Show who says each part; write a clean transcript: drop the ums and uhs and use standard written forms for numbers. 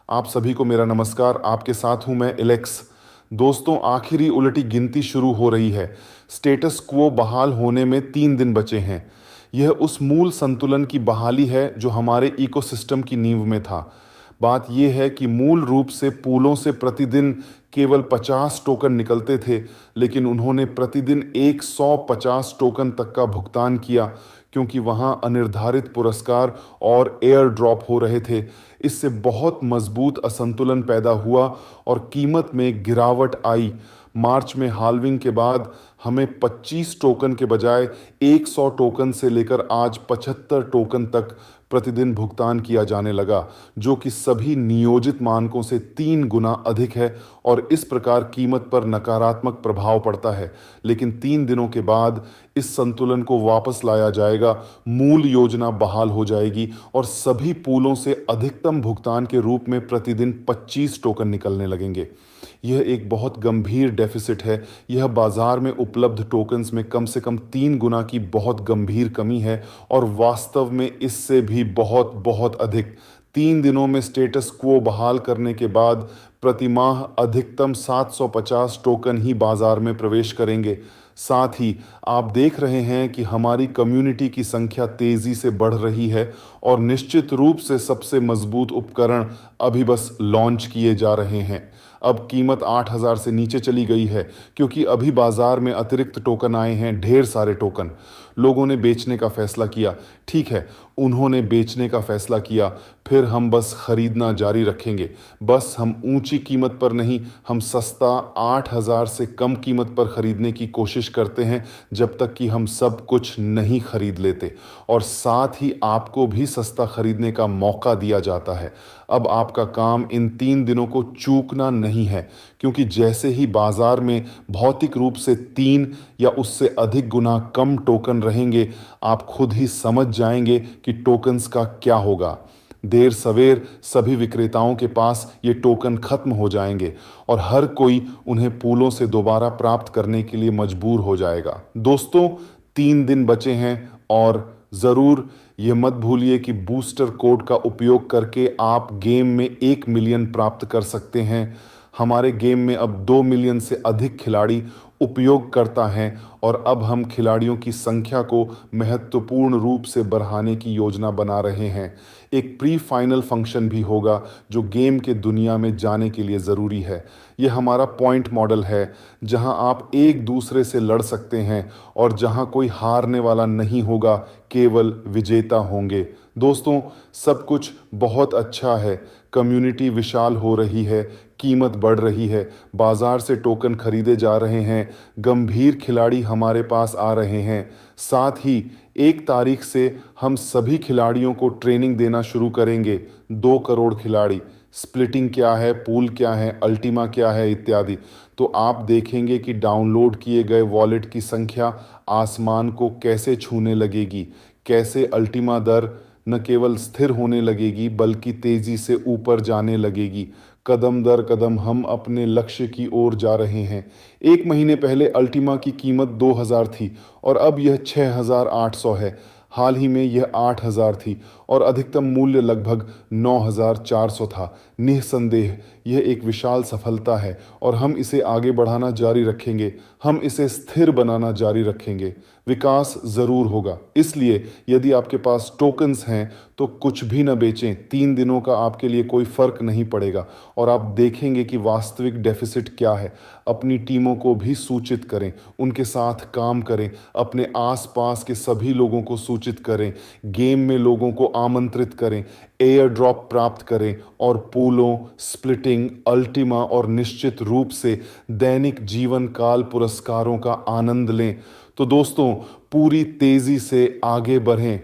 Speaker 1: आप सभी को मेरा नमस्कार। आपके साथ हूं मैं एलेक्स। दोस्तों, आखिरी उलटी गिनती शुरू हो रही है। स्टेटस क्वो बहाल होने में 3 दिन बचे हैं। यह उस मूल संतुलन की बहाली है जो हमारे इकोसिस्टम की नींव में था। बात यह है कि मूल रूप से पूलों से प्रतिदिन केवल 50 टोकन निकलते थे, लेकिन उन्होंने प्रतिदिन 150 टोकन तक का भुगतान किया क्योंकि वहां अनिर्धारित पुरस्कार और एयर ड्रॉप हो रहे थे। इससे बहुत मजबूत असंतुलन पैदा हुआ और कीमत में गिरावट आई। मार्च में हाल्विंग के बाद हमें 25 टोकन के बजाय 100 टोकन से लेकर आज 75 टोकन तक प्रतिदिन भुगतान किया जाने लगा, जो कि सभी नियोजित मानकों से 3 गुना अधिक है और इस प्रकार कीमत पर नकारात्मक प्रभाव पड़ता है। लेकिन 3 दिनों के बाद इस संतुलन को वापस लाया जाएगा, मूल योजना बहाल हो जाएगी और सभी पूलों से अधिकतम भुगतान के रूप में प्रतिदिन 25 टोकन निकलने लगेंगे। यह एक बहुत गंभीर डेफिसिट है। यह बाजार में उपलब्ध टोकन्स में कम से कम 3 गुना की बहुत गंभीर कमी है और वास्तव में इससे भी बहुत बहुत अधिक। 3 दिनों में स्टेटस क्वो बहाल करने के बाद प्रतिमाह अधिकतम 750 टोकन ही बाजार में प्रवेश करेंगे। साथ ही आप देख रहे हैं कि हमारी कम्युनिटी की संख्या तेजी से बढ़ रही है और निश्चित रूप से सबसे मजबूत उपकरण अभी बस लॉन्च किए जा रहे हैं। अब कीमत 8,000 से नीचे चली गई है क्योंकि अभी बाजार में अतिरिक्त टोकन आए हैं, ढेर सारे टोकन। लोगों ने बेचने का फैसला किया। ठीक है, उन्होंने बेचने का फैसला किया, फिर हम बस खरीदना जारी रखेंगे। बस हम ऊंची कीमत पर नहीं, हम सस्ता 8,000 से कम कीमत पर खरीदने की कोशिश करते हैं जब तक कि हम सब कुछ नहीं खरीद लेते और साथ ही आपको भी सस्ता खरीदने का मौका दिया जाता है। अब आपका काम इन 3 दिनों को चूकना नहीं है, क्योंकि जैसे ही बाजार में भौतिक रूप से 3 या उससे अधिक गुना कम टोकन रहेंगे, आप खुद ही समझ जाएंगे कि टोकन्स का क्या होगा। देर सवेर सभी विक्रेताओं के पास ये टोकन खत्म हो जाएंगे और हर कोई उन्हें पूलों से दोबारा प्राप्त करने के लिए मजबूर हो जाएगा। दोस्तों, 3 दिन बचे हैं और ज़रूर ये मत भूलिए कि बूस्टर कोड का उपयोग करके आप गेम में 1 मिलियन प्राप्त कर सकते हैं। हमारे गेम में अब 2 मिलियन से अधिक खिलाड़ी उपयोग करता हैं और अब हम खिलाड़ियों की संख्या को महत्वपूर्ण रूप से बढ़ाने की योजना बना रहे हैं। एक प्री फाइनल फंक्शन भी होगा जो गेम के दुनिया में जाने के लिए ज़रूरी है। यह हमारा पॉइंट मॉडल है जहां आप एक दूसरे से लड़ सकते हैं और जहां कोई हारने वाला नहीं होगा, केवल विजेता होंगे। दोस्तों, सब कुछ बहुत अच्छा है। कम्युनिटी विशाल हो रही है, कीमत बढ़ रही है, बाजार से टोकन खरीदे जा रहे हैं, गंभीर खिलाड़ी हमारे पास आ रहे हैं। साथ ही 1 तारीख से हम सभी खिलाड़ियों को ट्रेनिंग देना शुरू करेंगे। 2 करोड़ खिलाड़ी, स्प्लिटिंग क्या है, पूल क्या है, अल्टीमा क्या है इत्यादि। तो आप देखेंगे कि डाउनलोड किए गए वॉलेट की संख्या आसमान को कैसे छूने लगेगी, कैसे अल्टीमा दर न केवल स्थिर होने लगेगी बल्कि तेजी से ऊपर जाने लगेगी। कदम दर कदम हम अपने लक्ष्य की ओर जा रहे हैं। 1 महीने पहले अल्टीमा की कीमत 2,000 थी और अब यह 6,800 है। हाल ही में यह 8,000 थी और अधिकतम मूल्य लगभग 9,400 था। निस्संदेह यह एक विशाल सफलता है और हम इसे आगे बढ़ाना जारी रखेंगे। हम इसे स्थिर बनाना जारी रखेंगे। विकास ज़रूर होगा। इसलिए यदि आपके पास टोकन्स हैं तो कुछ भी न बेचें। 3 दिनों का आपके लिए कोई फ़र्क नहीं पड़ेगा और आप देखेंगे कि वास्तविक डेफिसिट क्या है। अपनी टीमों को भी सूचित करें, उनके साथ काम करें, अपने आसपास के सभी लोगों को सूचित करें, गेम में लोगों को आमंत्रित करें, एयर ड्रॉप प्राप्त करें और पूलों, स्प्लिटिंग, अल्टीमा और निश्चित रूप से दैनिक जीवन काल पुरस्कारों का आनंद लें। तो दोस्तों, पूरी तेज़ी से आगे बढ़ें।